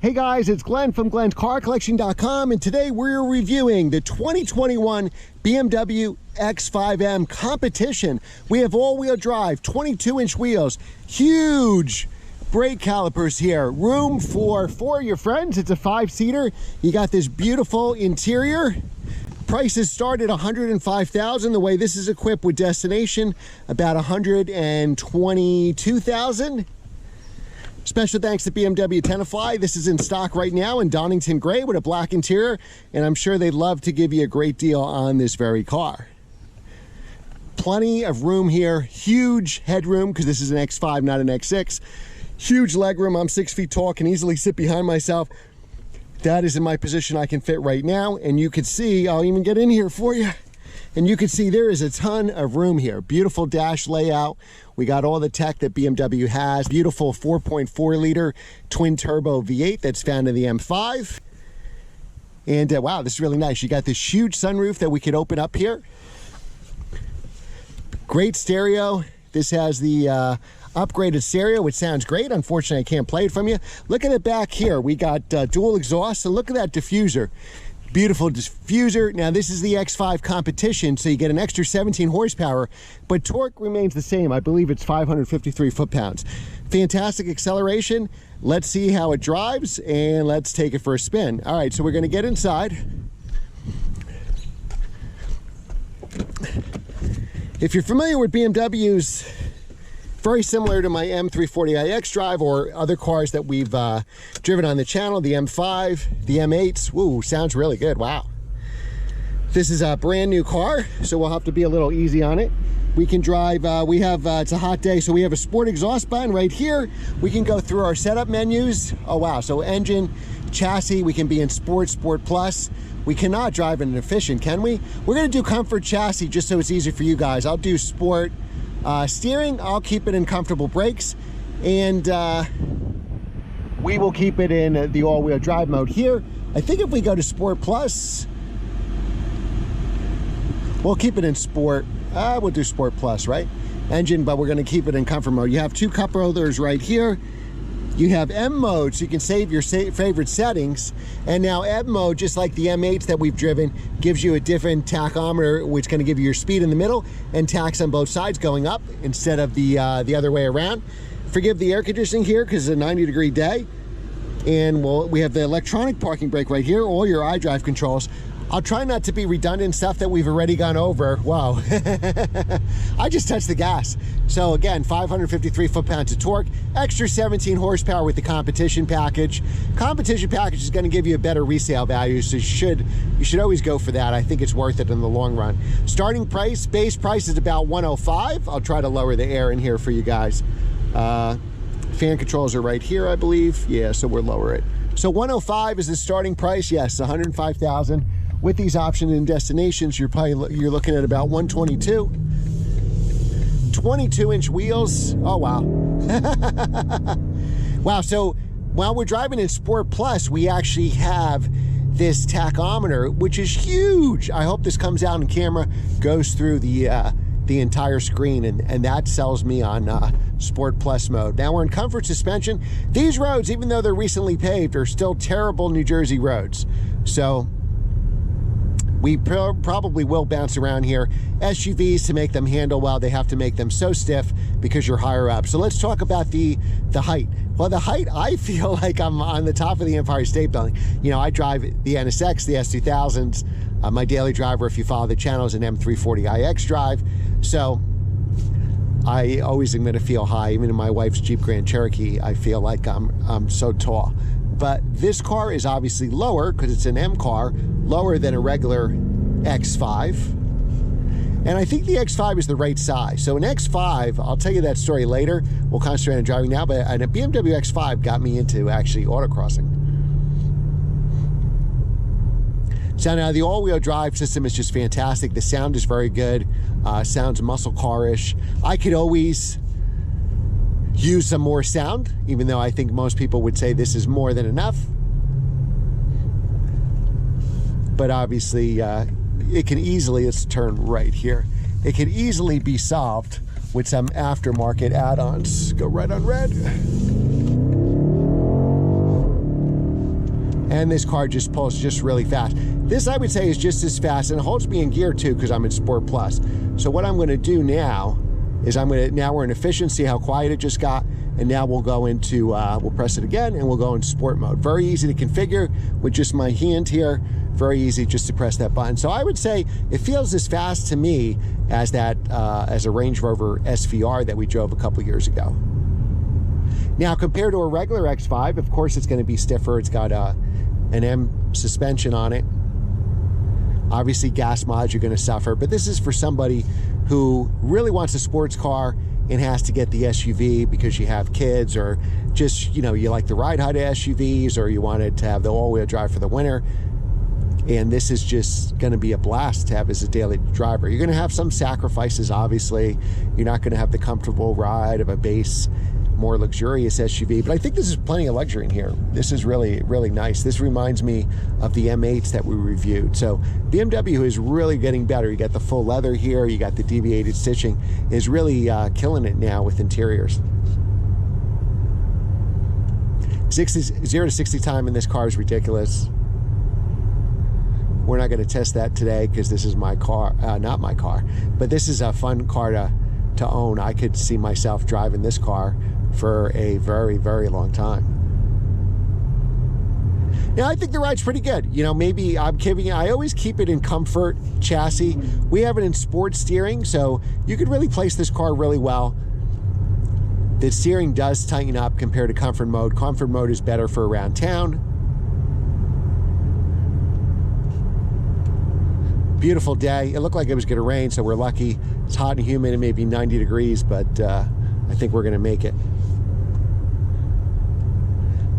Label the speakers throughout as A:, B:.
A: Hey guys, it's Glenn from glenscarcollection.com, and today we're reviewing the 2021 BMW X5M Competition. We have all-wheel drive, 22-inch wheels, huge brake calipers here, room for four of your friends. It's a 5-seater. You got this beautiful interior. Prices start at $105,000. The way this is equipped with destination, about $122,000. Special thanks to BMW Tenafly. This is in stock right now in Donington Gray with a black interior, and I'm sure they'd love to give you a great deal on this very car. Plenty of room here, huge headroom, because this is an X5, not an X6. Huge leg room. I'm 6 feet tall, can easily sit behind myself. That is in my position I can fit right now, and you can see, I'll even get in here for you, and you can see there is a ton of room here. Beautiful dash layout. We got all the tech that BMW has. Beautiful 4.4 liter twin turbo V8 that's found in the M5. And wow, this is really nice. You got this huge sunroof that we could open up here. Great stereo. This has the upgraded stereo, which sounds great. Unfortunately, I can't play it from you. Look at the back here. We got dual exhaust, and look at that diffuser. Beautiful diffuser. Now this is the X5 Competition, so you get an extra 17 horsepower, but torque remains the same. I believe it's 553 foot-pounds. Fantastic acceleration. Let's see how it drives, and let's take it for a spin. All right, so we're gonna get inside. If you're familiar with BMWs, very similar to my M340iX drive or other cars that we've driven on the channel, the M5, the M8s. Ooh, sounds really good, wow. This is a brand new car, so we'll have to be a little easy on it. We can drive, it's a hot day, so we have a sport exhaust button right here. We can go through our setup menus. Oh wow, so engine, chassis, we can be in Sport, Sport Plus. We cannot drive in an efficient, can we? We're gonna do comfort chassis just so it's easy for you guys. I'll do Sport. Steering, I'll keep it in comfortable brakes, and we will keep it in the all-wheel drive mode here. I think if we go to Sport Plus, we'll keep it in Sport. We'll do Sport Plus, right? Engine, but we're going to keep it in comfort mode. You have two cup holders right here. You have M mode, so you can save your favorite settings. And now M mode, just like the M8s that we've driven, gives you a different tachometer, which is going to give you your speed in the middle and tax on both sides going up instead of the other way around. Forgive the air conditioning here because it's a 90-degree day. And we have the electronic parking brake right here, all your iDrive controls. I'll try not to be redundant stuff that we've already gone over. Wow. I just touched the gas. So again, 553 foot-pounds of torque, extra 17 horsepower with the competition package. Competition package is going to give you a better resale value, so you should always go for that. I think it's worth it in the long run. Starting price, base price is about $105. I'll try to lower the air in here for you guys. Fan controls are right here, I believe. Yeah, so we'll lower it. So $105 is the starting price. Yes, $105,000. With these options and destinations, you're looking at about $122. 22-inch wheels. Oh wow. Wow, so while we're driving in Sport Plus, we actually have this tachometer, which is huge. I hope this comes out in camera, goes through the entire screen, and that sells me on Sport Plus mode. Now we're in comfort suspension. These roads, even though they're recently paved, are still terrible New Jersey roads. So we probably will bounce around here. SUVs, to make them handle well, they have to make them so stiff because you're higher up. So let's talk about the height. Well, the height, I feel like I'm on the top of the Empire State Building. You know, I drive the NSX, the S2000s. My daily driver, if you follow the channel, is an M340iX drive. So I always am going to feel high. Even in my wife's Jeep Grand Cherokee, I feel like I'm so tall. But this car is obviously lower because it's an M car, lower than a regular X5. And I think the X5 is the right size. So an X5, I'll tell you that story later. We'll concentrate on driving now, but a BMW X5 got me into actually autocrossing. So now the all-wheel drive system is just fantastic. The sound is very good. Sounds muscle car-ish. I could always use some more sound, even though I think most people would say this is more than enough. But obviously, it can easily, let's turn right here. It can easily be solved with some aftermarket add-ons. Go right on red. And this car just pulls just really fast. This, I would say, is just as fast, and it holds me in gear too because I'm in Sport Plus. So what I'm going to do now is now we're in efficiency, how quiet it just got, and now we'll go into, we'll press it again, and we'll go into sport mode. Very easy to configure with just my hand here. Very easy just to press that button. So I would say it feels as fast to me as that, as a Range Rover SVR that we drove a couple years ago. Now, compared to a regular X5, of course it's going to be stiffer. It's got an M suspension on it. Obviously, gas mods, you're going to suffer, but this is for somebody who really wants a sports car and has to get the SUV because you have kids, or just, you know, you like the ride height of SUVs, or you wanted to have the all-wheel drive for the winter. And this is just going to be a blast to have as a daily driver. You're going to have some sacrifices, obviously. You're not going to have the comfortable ride of a base, more luxurious SUV, but I think this is plenty of luxury in here. This is really, really nice. This reminds me of the M8s that we reviewed. So BMW is really getting better. You got the full leather here, you got the deviated stitching, is really killing it now with interiors. 0 to 60 time in this car is ridiculous. We're not going to test that today because this is my car, not my car, but this is a fun car to own. I could see myself driving this car for a very, very long time. Now, I think the ride's pretty good. You know, maybe I'm kidding. I always keep it in comfort chassis. We have it in sport steering, so you could really place this car really well. The steering does tighten up compared to comfort mode. Comfort mode is better for around town. Beautiful day. It looked like it was going to rain, so we're lucky. It's hot and humid. It may be 90 degrees, but I think we're going to make it.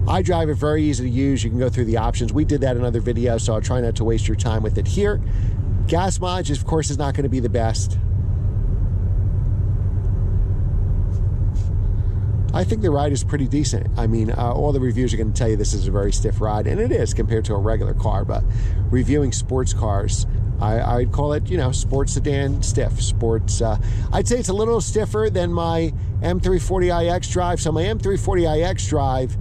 A: I drive it very easy to use. You can go through the options. We did that in other videos, so I'll try not to waste your time with it here. Gas mileage, of course, is not going to be the best. I think the ride is pretty decent. I mean, all the reviews are going to tell you this is a very stiff ride, and it is compared to a regular car, but reviewing sports cars, I'd call it, you know, sports sedan stiff. Sports, I'd say it's a little stiffer than my M340iX drive. So my M340iX drive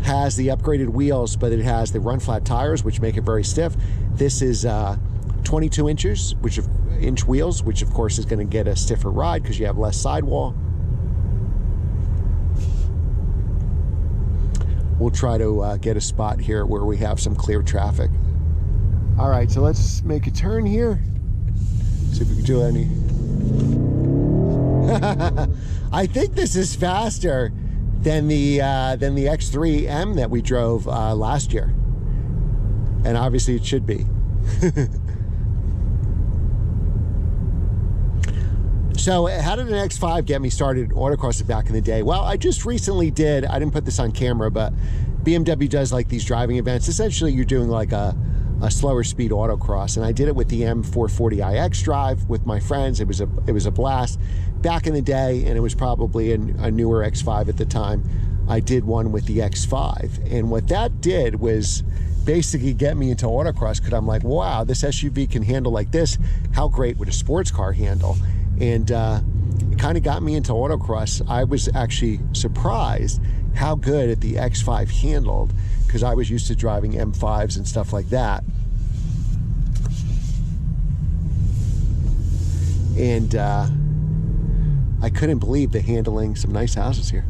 A: has the upgraded wheels, but it has the run flat tires, which make it very stiff. This is 22 inches, inch wheels, which of course is going to get a stiffer ride because you have less sidewall. We'll try to get a spot here where we have some clear traffic. All right, so let's make a turn here. See if we can do any. I think this is faster than the X3M that we drove last year, and obviously it should be. So how did an X5 get me started autocrossing back in the day? Well, I just recently did, I didn't put this on camera, but BMW does like these driving events. Essentially, you're doing like a slower speed autocross, and I did it with the M440iX drive with my friends. It was a blast back in the day, and it was probably a newer X5 at the time. I did one with the X5, and what that did was basically get me into autocross, because I'm like, wow, this SUV can handle like this. How great would a sports car handle? And it kind of got me into autocross. I was actually surprised how good the X5 handled, because I was used to driving M5s and stuff like that. And I couldn't believe the handling, some nice houses here.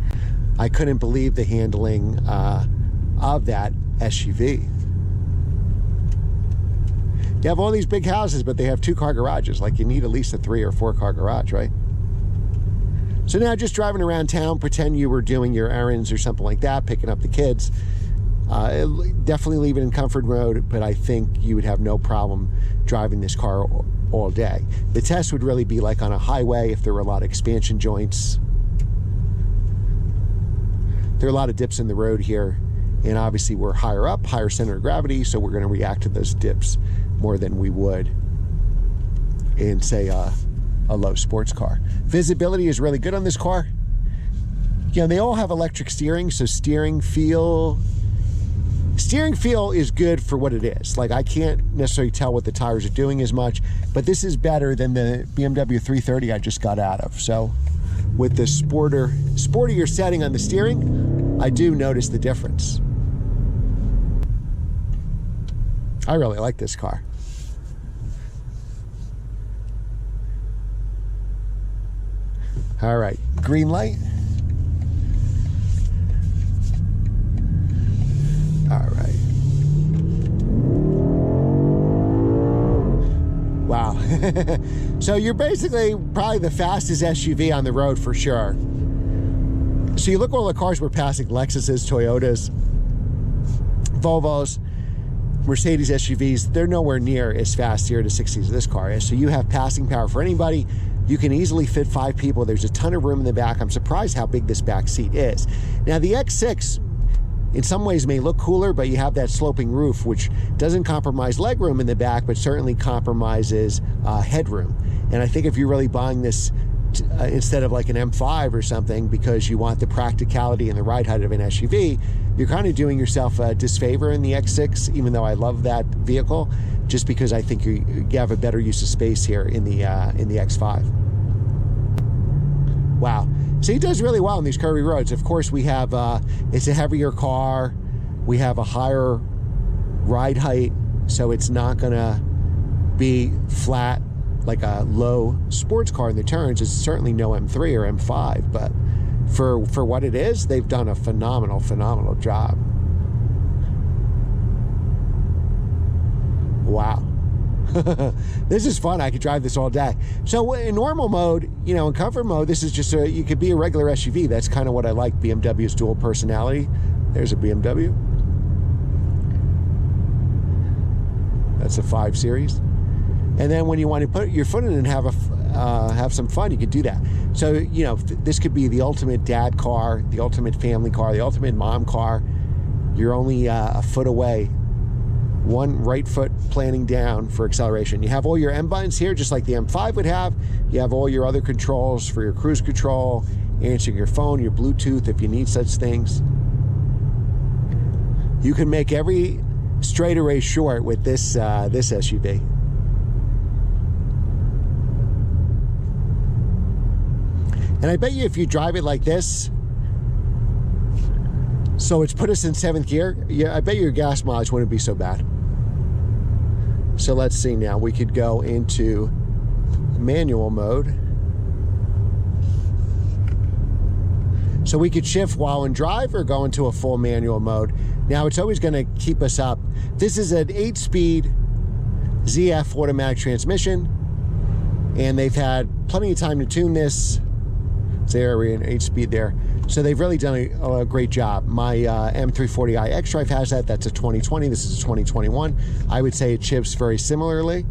A: I couldn't believe the handling of that SUV. You have all these big houses, but they have 2-car garages. Like, you need at least a 3 or 4-car garage, right? So now just driving around town, pretend you were doing your errands or something like that, picking up the kids. Definitely leave it in comfort mode, but I think you would have no problem driving this car all day. The test would really be like on a highway if there were a lot of expansion joints. There are a lot of dips in the road here, and obviously we're higher up, higher center of gravity, so we're going to react to those dips more than we would in, say, a low sports car. Visibility is really good on this car. You know, they all have electric steering, so steering feel is good for what it is. Like, I can't necessarily tell what the tires are doing as much, but this is better than the BMW 330 I just got out of. So with the sportier setting on the steering, I do notice the difference. I really like this car. All right, green light. All right. Wow. So you're basically probably the fastest SUV on the road for sure. So you look at all the cars we're passing, Lexuses, Toyotas, Volvos, Mercedes SUVs, they're nowhere near as fast 0 to 60 as this car is. So you have passing power for anybody. You can easily fit 5 people. There's a ton of room in the back. I'm surprised how big this back seat is. Now the X6, in some ways may look cooler, but you have that sloping roof, which doesn't compromise legroom in the back, but certainly compromises headroom. And I think if you're really buying this instead of like an M5 or something, because you want the practicality and the ride height of an SUV, you're kind of doing yourself a disfavor in the X6, even though I love that vehicle, just because I think you have a better use of space here in the X5. Wow. So he does really well on these curvy roads. Of course, we have, it's a heavier car. We have a higher ride height, so it's not gonna be flat like a low sports car in the turns. It's certainly no M3 or M5, but for what it is, they've done a phenomenal job. Wow. This is fun. I could drive this all day. So in normal mode, you know, in comfort mode, this is just you could be a regular SUV. That's kind of what I like, BMW's dual personality. There's a BMW. That's a 5 Series. And then when you want to put your foot in and have some fun, you can do that. So, you know, this could be the ultimate dad car, the ultimate family car, the ultimate mom car. You're only a foot away. One right foot planting down for acceleration. You have all your M buttons here, just like the M5 would have. You have all your other controls for your cruise control, answering your phone, your Bluetooth, if you need such things. You can make every straightaway short with this SUV. And I bet you if you drive it like this, so it's put us in 7th gear, yeah, I bet your gas mileage wouldn't be so bad. So let's see now. We could go into manual mode. So we could shift while in drive or go into a full manual mode. Now it's always going to keep us up. This is an 8-speed ZF automatic transmission, and they've had plenty of time to tune this. There, we're in 8-speed there. So they've really done a great job. My M340i xDrive has that. That's a 2020. This is a 2021. I would say it chips very similarly.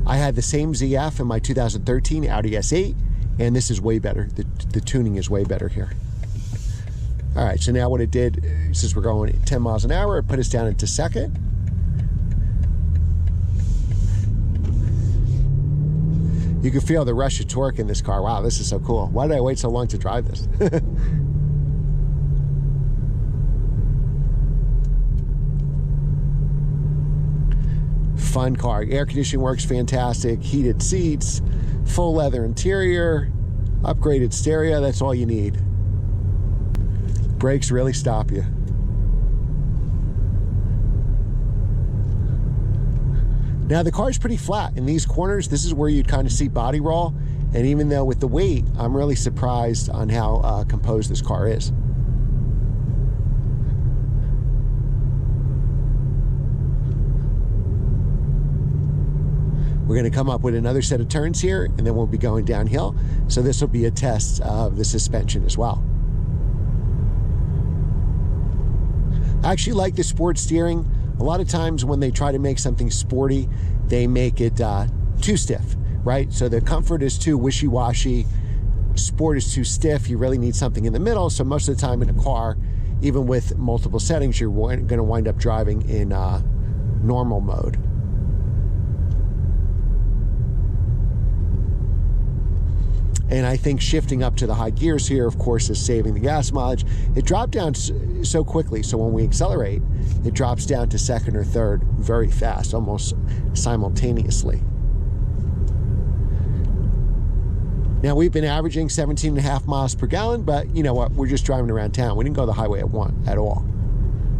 A: I had the same ZF in my 2013 Audi S8, and this is way better. The tuning is way better here. All right, so now what it did, since we're going 10 miles an hour, it put us down into second. You can feel the rush of torque in this car. Wow, this is so cool. Why did I wait so long to drive this? Fun car. Air conditioning works fantastic. Heated seats, full leather interior, upgraded stereo. That's all you need. Brakes really stop you. Now the car is pretty flat. In these corners, this is where you'd kind of see body roll. And even though with the weight, I'm really surprised on how composed this car is. We're going to come up with another set of turns here, and then we'll be going downhill. So this will be a test of the suspension as well. I actually like the sport steering. A lot of times when they try to make something sporty, they make it too stiff, right? So the comfort is too wishy-washy, sport is too stiff. You really need something in the middle. So most of the time in a car, even with multiple settings, you're going to wind up driving in normal mode. And I think shifting up to the high gears here, of course, is saving the gas mileage. It dropped down so quickly, so when we accelerate, it drops down to second or third very fast, almost simultaneously. Now, we've been averaging 17.5 miles per gallon, but you know what? We're just driving around town. We didn't go the highway at all.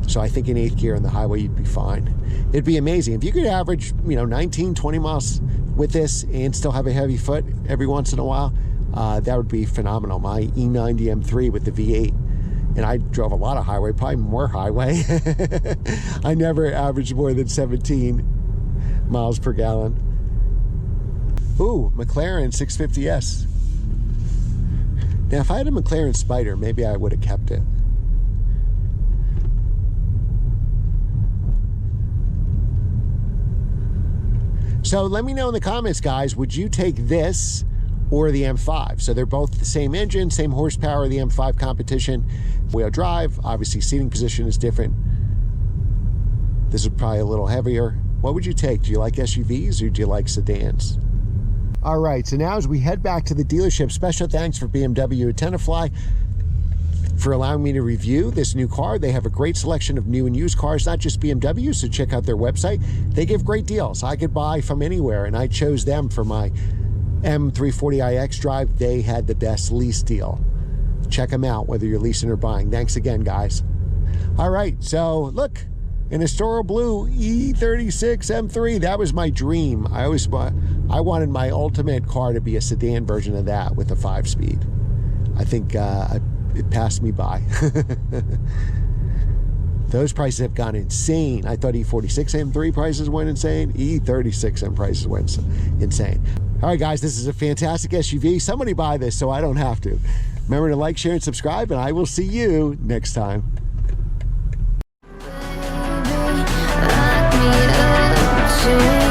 A: So I think in 8th gear on the highway, you'd be fine. It'd be amazing. If you could average, 19, 20 miles with this and still have a heavy foot every once in a while, that would be phenomenal. My E90 M3 with the V8, and I drove a lot of highway, probably more highway. I never averaged more than 17 miles per gallon. Ooh, McLaren 650S. Now, if I had a McLaren Spider, maybe I would have kept it. So let me know in the comments, guys, would you take this or the M5? So they're both the same engine, same horsepower, the M5 Competition. Wheel drive, obviously seating position is different. This is probably a little heavier. What would you take? Do you like SUVs or do you like sedans? All right, so now as we head back to the dealership, special thanks for BMW Tenafly for allowing me to review this new car. They have a great selection of new and used cars, not just BMW, so check out their website. They give great deals. I could buy from anywhere, and I chose them for my M340iX drive. They had the best lease deal. Check them out, whether you're leasing or buying. Thanks again, guys. All right, so look, an Astoro Blue E36 M3. That was my dream. I wanted my ultimate car to be a sedan version of that with a 5-speed. I think it passed me by. Those prices have gone insane. I thought E46 M3 prices went insane. E36 M prices went insane. All right, guys, this is a fantastic SUV. Somebody buy this so I don't have to. Remember to like, share, and subscribe, and I will see you next time.
B: Lock me up.